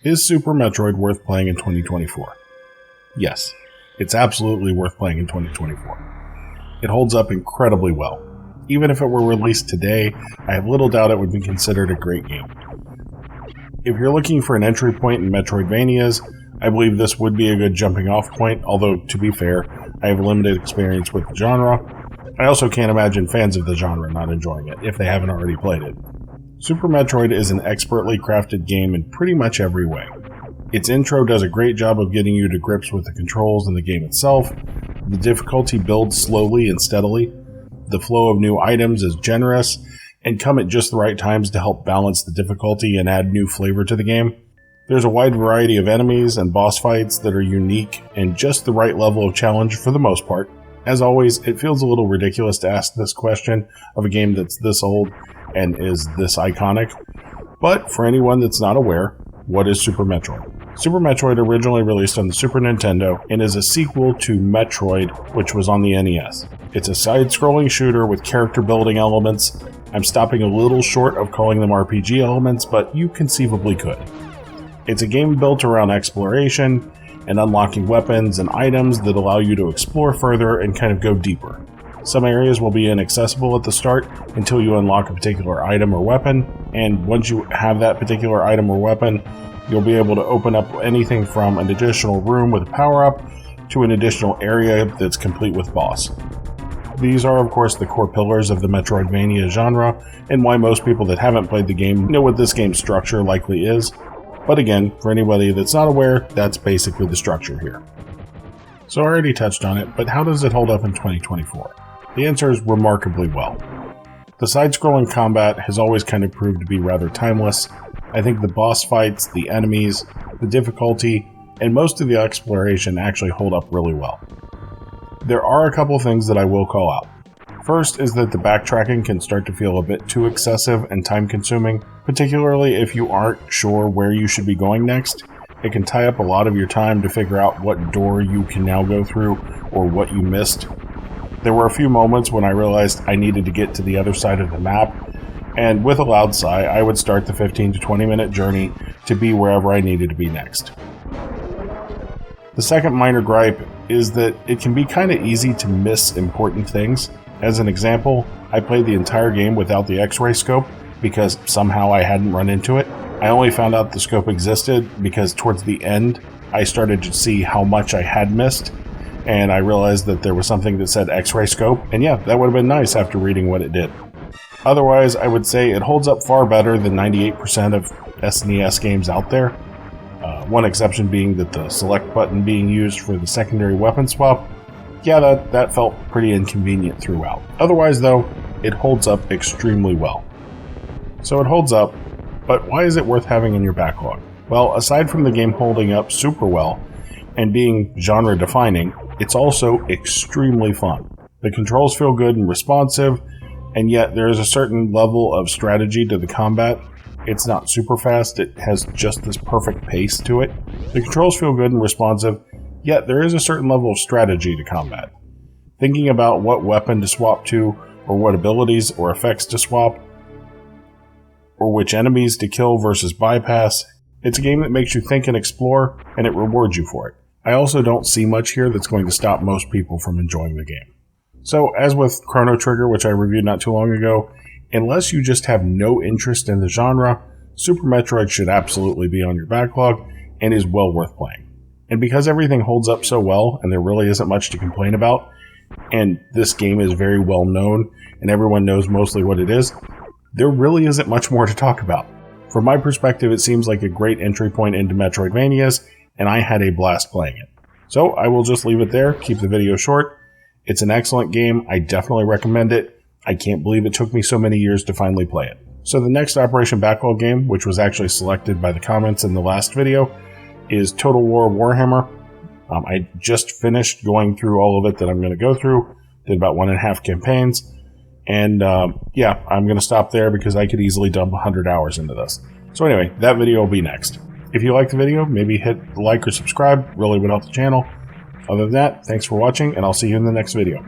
Is Super Metroid worth playing in 2024? Yes, it's absolutely worth playing in 2024. It holds up incredibly well. Even if it were released today, I have little doubt it would be considered a great game. If you're looking for an entry point in Metroidvanias, I believe this would be a good jumping off point, although, to be fair, I have limited experience with the genre. I also can't imagine fans of the genre not enjoying it, if they haven't already played it. Super Metroid is an expertly crafted game in pretty much every way. Its intro does a great job of getting you to grips with the controls and the game itself. The difficulty builds slowly and steadily. The flow of new items is generous, and come at just the right times to help balance the difficulty and add new flavor to the game. There's a wide variety of enemies and boss fights that are unique and just the right level of challenge for the most part. As always, it feels a little ridiculous to ask this question of a game that's this old and is this iconic. But for anyone that's not aware, what is Super Metroid? Super Metroid originally released on the Super Nintendo and is a sequel to Metroid, which was on the NES. It's a side-scrolling shooter with character-building elements. I'm stopping a little short of calling them RPG elements, but you conceivably could. It's a game built around exploration and unlocking weapons and items that allow you to explore further and kind of go deeper. Some areas will be inaccessible at the start until you unlock a particular item or weapon, and once you have that particular item or weapon, you'll be able to open up anything from an additional room with a power-up to an additional area that's complete with boss. These are, of course, the core pillars of the Metroidvania genre, and why most people that haven't played the game know what this game's structure likely is. But again, for anybody that's not aware, that's basically the structure here. So I already touched on it, but how does it hold up in 2024? The answer is remarkably well. The side-scrolling combat has always kind of proved to be rather timeless. I think the boss fights, the enemies, the difficulty, and most of the exploration actually hold up really well. There are a couple things that I will call out. First is that the backtracking can start to feel a bit too excessive and time-consuming, particularly if you aren't sure where you should be going next. It can tie up a lot of your time to figure out what door you can now go through or what you missed. There were a few moments when I realized I needed to get to the other side of the map, and with a loud sigh, I would start the 15 to 20 minute journey to be wherever I needed to be next. The second minor gripe is that it can be kind of easy to miss important things. As an example, I played the entire game without the X-ray scope because somehow I hadn't run into it. I only found out the scope existed because towards the end, I started to see how much I had missed, and I realized that there was something that said X-ray scope, and yeah, that would have been nice after reading what it did. Otherwise, I would say it holds up far better than 98% of SNES games out there. One exception being that the select button being used for the secondary weapon swap, yeah, that felt pretty inconvenient throughout. Otherwise, though, it holds up extremely well. So it holds up, but why is it worth having in your backlog? Well, aside from the game holding up super well and being genre-defining, it's also extremely fun. The controls feel good and responsive, and yet there is a certain level of strategy to the combat. It's not super fast, it has just this perfect pace to it. The controls feel good and responsive, yet there is a certain level of strategy to combat. Thinking about what weapon to swap to, or what abilities or effects to swap, or which enemies to kill versus bypass, it's a game that makes you think and explore, and it rewards you for it. I also don't see much here that's going to stop most people from enjoying the game. So, as with Chrono Trigger, which I reviewed not too long ago, unless you just have no interest in the genre, Super Metroid should absolutely be on your backlog and is well worth playing. And because everything holds up so well and there really isn't much to complain about, and this game is very well known and everyone knows mostly what it is, there really isn't much more to talk about. From my perspective, it seems like a great entry point into Metroidvanias, and I had a blast playing it. So I will just leave it there, keep the video short. It's an excellent game, I definitely recommend it. I can't believe it took me so many years to finally play it. So the next Operation Backlog game, which was actually selected by the comments in the last video, is Total War Warhammer. I just finished going through all of it that I'm going to go through, did about 1.5 campaigns, and yeah, I'm going to stop there because I could easily dump 100 hours into this. So anyway, that video will be next. If you liked the video, maybe hit like or subscribe, really would help the channel. Other than that, thanks for watching, and I'll see you in the next video.